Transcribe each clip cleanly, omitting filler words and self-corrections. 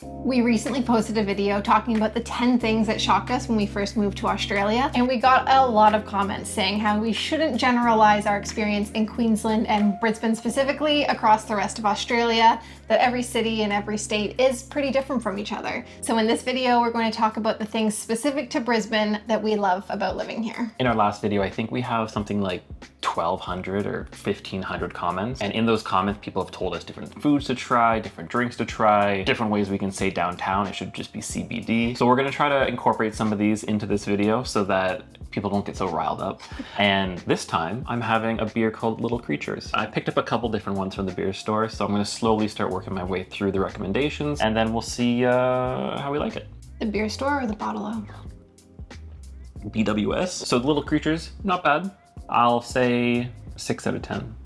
We recently posted a video talking about the 10 things that shocked us when we first moved to Australia, and we got a lot of comments saying how we shouldn't generalize our experience in Queensland and Brisbane specifically across the rest of Australia, that every city and every state is pretty different from each other. So in this video, we're going to talk about the things specific to Brisbane that we love about living here. In our last video, I think we have something like 1,200 or 1,500 comments. And in those comments, people have told us different foods to try, different drinks to try, different ways we can say downtown it should just be CBD. So we're gonna try to incorporate some of these into this video so that people don't get so riled up. And this time I'm having a beer called Little Creatures. I picked up a couple different ones from the beer store, so I'm gonna slowly start working my way through the recommendations, and then we'll see how we like it. The beer store or the bottle-o? BWS. So Little Creatures, not bad. I'll say 6 out of 10.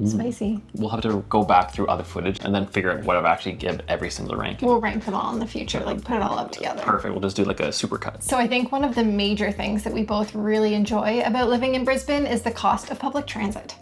Spicy. We'll have to go back through other footage and then figure out what I've actually given every single rank. We'll rank them all in the future, like put it all up together. Perfect, we'll just do like a super cut. So I think one of the major things that we both really enjoy about living in Brisbane is the cost of public transit.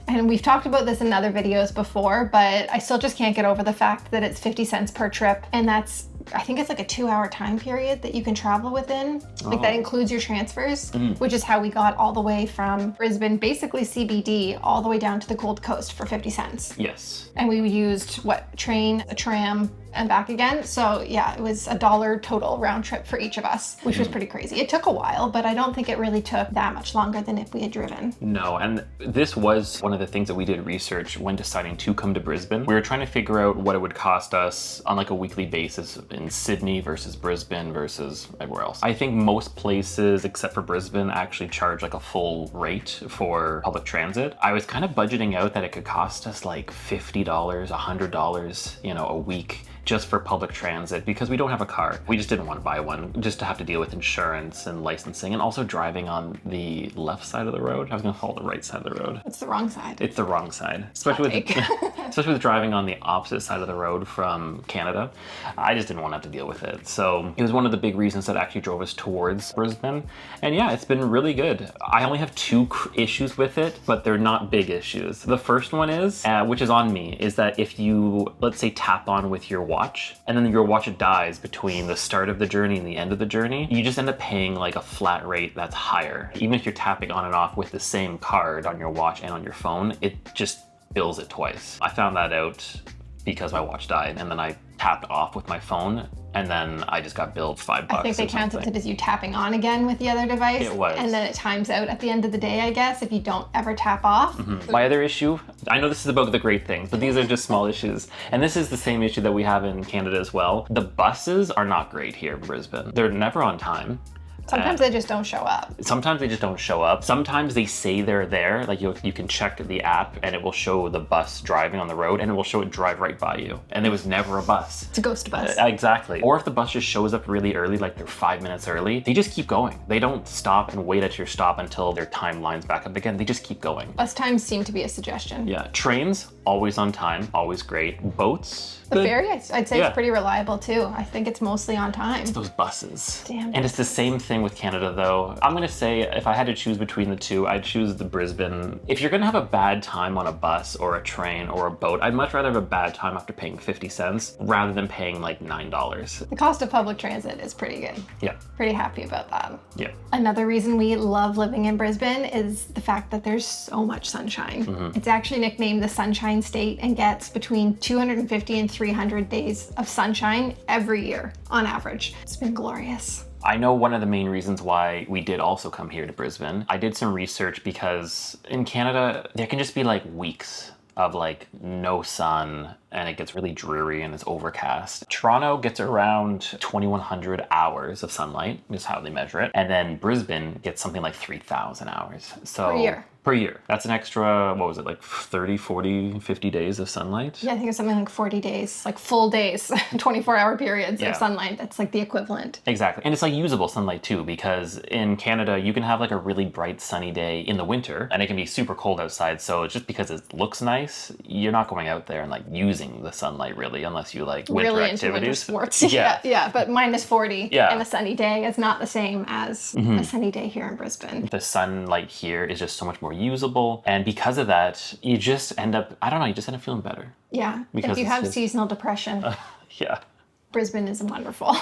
And we've talked about this in other videos before, but I still just can't get over the fact that it's 50 cents per trip, and that's, I think it's like a 2-hour time period that you can travel within. Like that includes your transfers, which is how we got all the way from Brisbane, basically CBD, all the way down to the Gold Coast for 50 cents. Yes. And we used, what, train, a tram, and back again. So yeah, it was $1 total round trip for each of us, which was pretty crazy. It took a while, but I don't think it really took that much longer than if we had driven. No, and this was one of the things that we did research when deciding to come to Brisbane. We were trying to figure out what it would cost us on like a weekly basis in Sydney versus Brisbane versus everywhere else. I think most places except for Brisbane actually charge like a full rate for public transit. I was kind of budgeting out that it could cost us like $50, $100, you know, a week just for public transit because we don't have a car. We just didn't want to buy one just to have to deal with insurance and licensing and also driving on the left side of the road. I was gonna call it the right side of the road. It's the wrong side. It's the wrong side. Especially with driving on the opposite side of the road from Canada. I just didn't want to have to deal with it. So it was one of the big reasons that actually drove us towards Brisbane. And yeah, it's been really good. I only have 2 issues with it, but they're not big issues. The first one is, which is on me, is that if you, let's say, tap on with your watch, and then your watch dies between the start of the journey and the end of the journey, you just end up paying like a flat rate that's higher. Even if you're tapping on and off with the same card on your watch and on your phone, it just bills it twice. I found that out because my watch died, and then I tapped off with my phone, and then I just got billed $5. I think they counted it as you tapping on again with the other device. It was. And then it times out at the end of the day, I guess, if you don't ever tap off. My other issue, I know this is about the great things, but these are just small issues. And this is the same issue that we have in Canada as well. The buses are not great here in Brisbane. They're never on time. Sometimes they just don't show up. Sometimes they just don't show up. Sometimes they say they're there. Like you can check the app and it will show the bus driving on the road and it will show it drive right by you. And there was never a bus. It's a ghost bus. Exactly. Or if the bus just shows up really early, like they're 5 minutes early, they just keep going. They don't stop and wait at your stop until their time lines back up again. They just keep going. Bus times seem to be a suggestion. Yeah. Trains, always on time, always great. Boats. The ferry, I'd say, is pretty reliable too. I think it's mostly on time. It's those buses. Damn. And it's the same thing with Canada though. I'm gonna say if I had to choose between the two, I'd choose the Brisbane. If you're gonna have a bad time on a bus or a train or a boat, I'd much rather have a bad time after paying 50 cents rather than paying like $9. The cost of public transit is pretty good. Yeah. Pretty happy about that. Yeah. Another reason we love living in Brisbane is the fact that there's so much sunshine. It's actually nicknamed the Sunshine State and gets between 250 and 300 days of sunshine every year on average. It's been glorious. I know one of the main reasons why we did also come here to Brisbane. I did some research because in Canada, there can just be like weeks of like no sun and it gets really dreary and it's overcast. Toronto gets around 2,100 hours of sunlight, is how they measure it. And then Brisbane gets something like 3,000 hours. So per year. Per year. That's an extra, what was it, like 30, 40, 50 days of sunlight? Yeah, I think it's something like 40 days, like full days, 24-hour periods of sunlight. That's like the equivalent. Exactly. And it's like usable sunlight too, because in Canada, you can have like a really bright sunny day in the winter and it can be super cold outside. So just because it looks nice, you're not going out there and like using the sunlight really, unless you like winter really activities. Into winter sports. Yeah, but minus 40 and a sunny day is not the same as a sunny day here in Brisbane. The sunlight here is just so much more usable. And because of that, you just end up, I don't know, you just end up feeling better. Yeah, Because if you it's have just- seasonal depression, Yeah. Brisbane is wonderful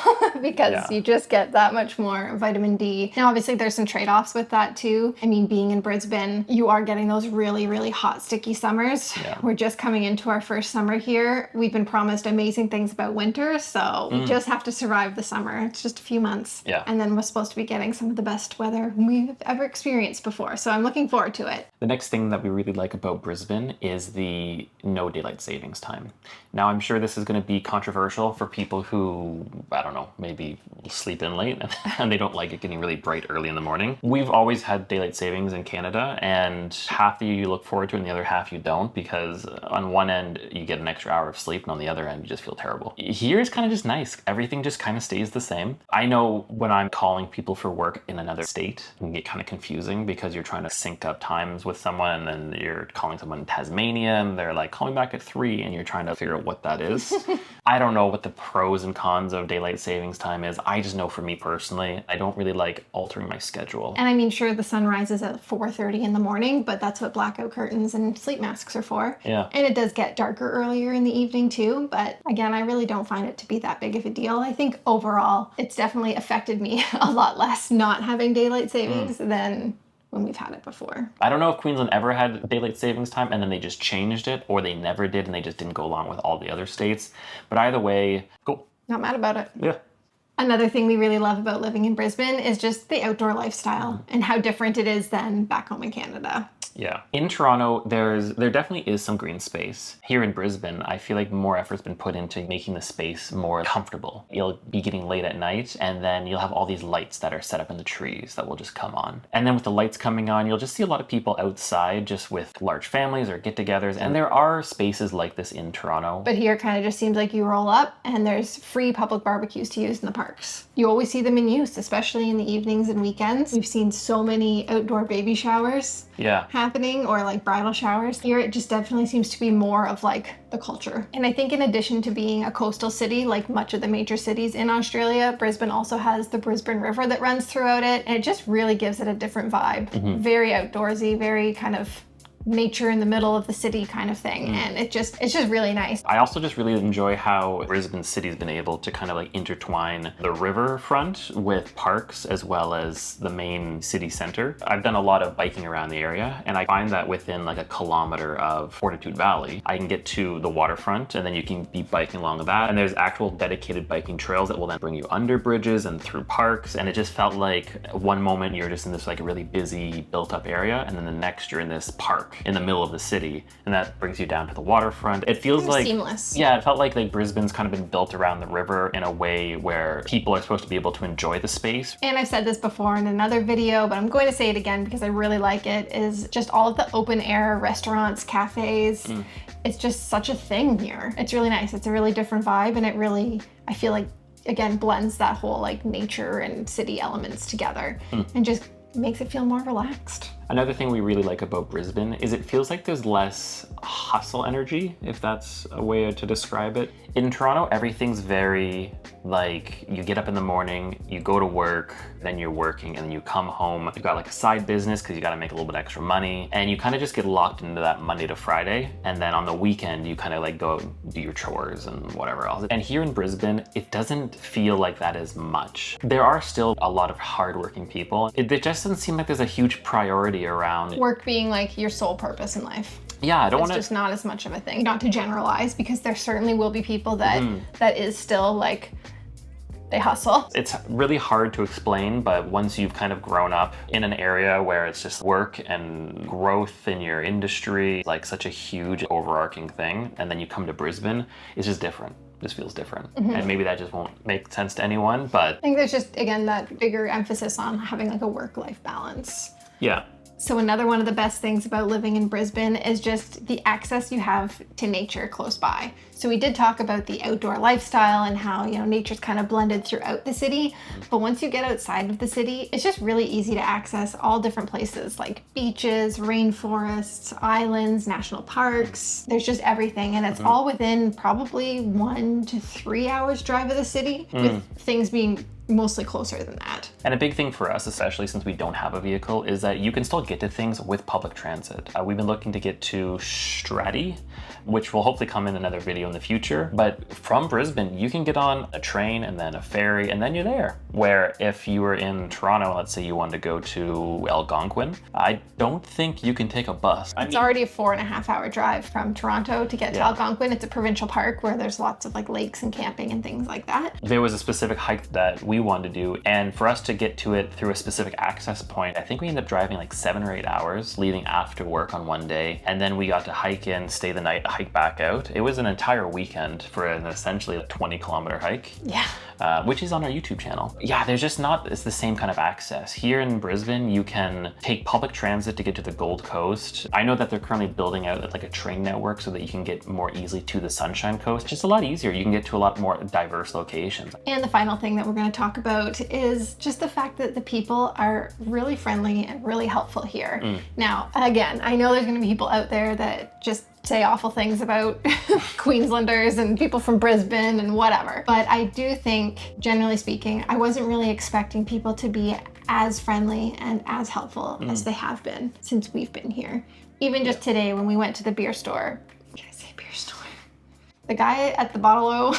because you just get that much more vitamin D. Now, obviously, there's some trade-offs with that too. I mean, being in Brisbane, you are getting those really, really hot, sticky summers. Yeah. We're just coming into our first summer here. We've been promised amazing things about winter, so we just have to survive the summer. It's just a few months. Yeah. And then we're supposed to be getting some of the best weather we've ever experienced before. So I'm looking forward to it. The next thing that we really like about Brisbane is the no daylight savings time. Now, I'm sure this is going to be controversial for people who, I don't know, maybe sleep in late and they don't like it getting really bright early in the morning. We've always had daylight savings in Canada, and half the year you look forward to and the other half you don't, because on one end you get an extra hour of sleep and on the other end you just feel terrible. Here is kind of just nice. Everything just kind of stays the same. I know when I'm calling people for work in another state, it can get kind of confusing because you're trying to sync up times with someone, and then you're calling someone in Tasmania and they're like, call me back at 3, and you're trying to figure out what that is. I don't know what the pros and cons of daylight savings time is. I just know for me personally, I don't really like altering my schedule. And I mean, sure, the sun rises at 4:30 in the morning, but that's what blackout curtains and sleep masks are for. Yeah. And it does get darker earlier in the evening too, but again, I really don't find it to be that big of a deal. I think overall, it's definitely affected me a lot less not having daylight savings than when we've had it before. I don't know if Queensland ever had daylight savings time and then they just changed it, or they never did and they just didn't go along with all the other states. But either way, cool. Not mad about it. Yeah. Another thing we really love about living in Brisbane is just the outdoor lifestyle and how different it is than back home in Canada. Yeah. In Toronto, there definitely is some green space. Here in Brisbane, I feel like more effort's been put into making the space more comfortable. You'll be getting late at night, and then you'll have all these lights that are set up in the trees that will just come on. And then with the lights coming on, you'll just see a lot of people outside just with large families or get-togethers, and there are spaces like this in Toronto. But here it kind of just seems like you roll up and there's free public barbecues to use in the parks. You always see them in use, especially in the evenings and weekends. We've seen so many outdoor baby showers happening, or like bridal showers. Here it just definitely seems to be more of like the culture. And I think in addition to being a coastal city like much of the major cities in Australia, Brisbane also has the Brisbane River that runs throughout it, and it just really gives it a different vibe. Very outdoorsy, very kind of nature in the middle of the city kind of thing, and it's just really nice. I also just really enjoy how Brisbane City's been able to kind of like intertwine the riverfront with parks as well as the main city center. I've done a lot of biking around the area, and I find that within like a kilometer of Fortitude Valley, I can get to the waterfront, and then you can be biking along that, and there's actual dedicated biking trails that will then bring you under bridges and through parks, and it just felt like one moment you're just in this like really busy built up area, and then the next you're in this park in the middle of the city, and that brings you down to the waterfront. It feels like seamless. Yeah, it felt like Brisbane's kind of been built around the river in a way where people are supposed to be able to enjoy the space. And I've said this before in another video, but I'm going to say it again because I really like it, is just all of the open air restaurants, cafes. It's just such a thing here. It's really nice. It's a really different vibe, and it really, I feel like, again, blends that whole like nature and city elements together and just makes it feel more relaxed. Another thing we really like about Brisbane is it feels like there's less hustle energy, if that's a way to describe it. In Toronto, everything's very like, you get up in the morning, you go to work, then you're working, and then you come home. You've got like a side business because you got to make a little bit extra money, and you kind of just get locked into that Monday to Friday. And then on the weekend, you kind of like go out and do your chores and whatever else. And here in Brisbane, it doesn't feel like that as much. There are still a lot of hardworking people. It just doesn't seem like there's a huge priority around work being like your sole purpose in life. Yeah, I don't want to. It's just not as much of a thing. Not to generalize, because there certainly will be people that that is still like, they hustle. It's really hard to explain, but once you've kind of grown up in an area where it's just work and growth in your industry, like such a huge overarching thing, and then you come to Brisbane, it's just different. This feels different. And maybe that just won't make sense to anyone, but I think there's just, again, that bigger emphasis on having like a work-life balance. yeah. So another one of the best things about living in Brisbane is just the access you have to nature close by. So we did talk about the outdoor lifestyle and how, you know, nature's kind of blended throughout the city. But once you get outside of the city, it's just really easy to access all different places like beaches, rainforests, islands, national parks. There's just everything. And it's all within probably 1 to 3 hours drive of the city, with things being mostly closer than that. And a big thing for us, especially since we don't have a vehicle, is that you can still get to things with public transit. We've been looking to get to Straddie, which will hopefully come in another video in the future. But from Brisbane, you can get on a train and then a ferry and then you're there. Where if you were in Toronto, let's say you wanted to go to Algonquin, I don't think you can take a bus. It's already a 4.5-hour drive from Toronto to get to Algonquin. It's a provincial park where there's lots of like lakes and camping and things like that. There was a specific hike that we wanted to do, and for us to get to it through a specific access point, I think we ended up driving like 7 or 8 hours leaving after work on one day, and then we got to hike in, stay the night, hike back out. It was an entire weekend for an essentially a 20-kilometer hike. Yeah. Which is on our YouTube channel. Yeah, there's just not, it's the same kind of access. Here in Brisbane, you can take public transit to get to the Gold Coast. I know that they're currently building out like a train network so that you can get more easily to the Sunshine Coast. It's just a lot easier. You can get to a lot more diverse locations. And the final thing that we're going to talk about is just the fact that the people are really friendly and really helpful here. Now, again, I know there's going to be people out there that just say awful things about Queenslanders and people from Brisbane and whatever. But I do think, generally speaking, I wasn't really expecting people to be as friendly and as helpful as they have been since we've been here. Even just today when we went to the beer store. Can I say beer store? The guy at the bottle-o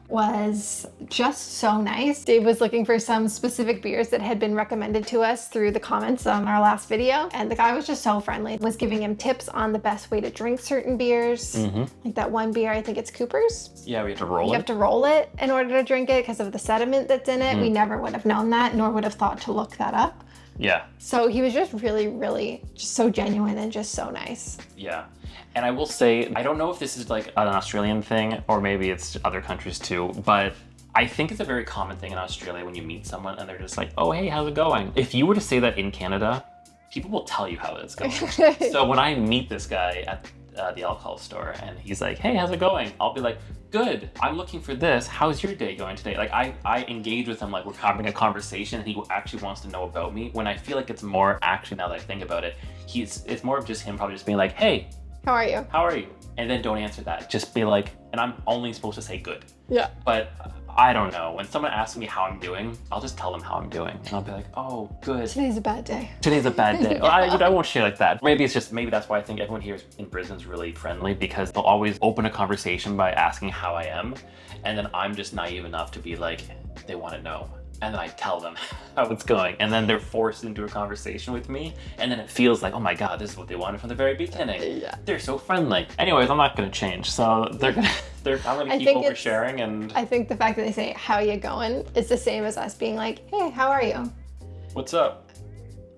was just so nice. Dave was looking for some specific beers that had been recommended to us through the comments on our last video. And the guy was just so friendly. Was giving him tips on the best way to drink certain beers. Like that one beer, I think it's Cooper's. Yeah, we have to roll it. You have to roll it in order to drink it because of the sediment that's in it. We never would have known that, nor would have thought to look that up. Yeah. So he was just really, really just so genuine and just so nice. Yeah. And I will say, I don't know if this is like an Australian thing or maybe it's other countries too, but I think it's a very common thing in Australia when you meet someone and they're just like, oh, hey, how's it going? If you were to say that in Canada, people will tell you how it's going. So when I meet this guy at the alcohol store and he's like, hey, how's it going? I'll be like, good, I'm looking for this. How's your day going today? Like I engage with him like we're having a conversation and he actually wants to know about me, when I feel like it's more, actually now that I think about it, it's more of just him probably just being like, hey, how are you? How are you? And then don't answer that. Just be like, and I'm only supposed to say good. Yeah. But I don't know. When someone asks me how I'm doing, I'll just tell them how I'm doing. And I'll be like, oh, good. Today's a bad day. Today's a bad day. Well, I won't share like that. Maybe that's why I think everyone here in Brisbane is really friendly, because they'll always open a conversation by asking how I am. And then I'm just naive enough to be like, they want to know. And then I tell them how it's going. And then they're forced into a conversation with me. And then it feels like, oh my God, this is what they wanted from the very beginning. Yeah. They're so friendly. Anyways, I'm not going to change. So I'm going to keep oversharing. And I think the fact that they say, how you going, is the same as us being like, hey, how are you? What's up?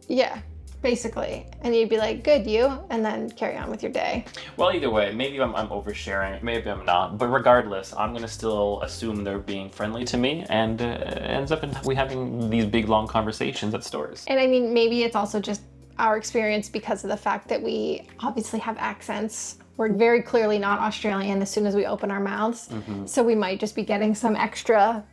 Yeah, basically. And you'd be like, good, you? And then carry on with your day. Well, either way, maybe I'm oversharing, maybe I'm not. But regardless, I'm going to still assume they're being friendly to me, and ends up in we having these big, long conversations at stores. And I mean, maybe it's also just our experience because of the fact that we obviously have accents. We're very clearly not Australian as soon as we open our mouths. So we might just be getting some extra,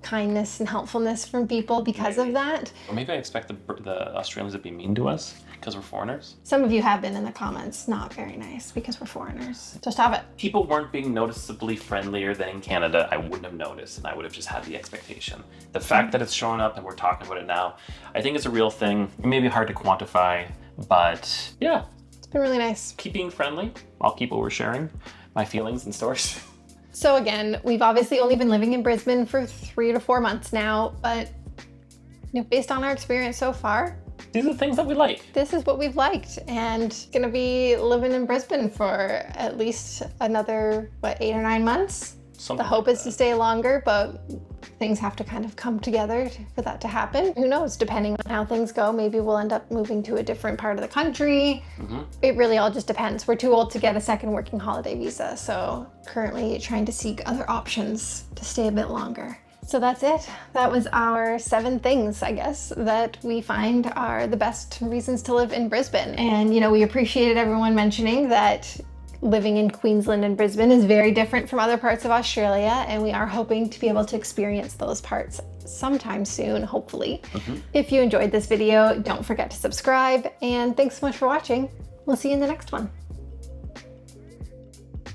kindness and helpfulness from people because of that. Or maybe I expect the Australians to be mean to us because we're foreigners. Some of you have been in the comments, not very nice because we're foreigners. Just have it. People weren't being noticeably friendlier than in Canada. I wouldn't have noticed, and I would have just had the expectation. The fact that it's showing up and we're talking about it now, I think it's a real thing. It may be hard to quantify, but yeah. It's been really nice. Keep being friendly. I'll keep oversharing my feelings and stories. So again, we've obviously only been living in Brisbane for 3 to 4 months now, but based on our experience so far, these are the things that we like. This is what we've liked, and gonna be living in Brisbane for at least another, 8 or 9 months? The hope is to stay longer, but things have to kind of come together for that to happen. Who knows, depending on how things go, maybe we'll end up moving to a different part of the country. It really all just depends. We're too old to get a second working holiday visa, so currently trying to seek other options to stay a bit longer. So that's it. That was our 7 things, I guess, that we find are the best reasons to live in Brisbane. And, we appreciated everyone mentioning that living in Queensland and Brisbane is very different from other parts of Australia, and we are hoping to be able to experience those parts sometime soon, hopefully. If you enjoyed this video, don't forget to subscribe, and thanks so much for watching. We'll see you in the next one.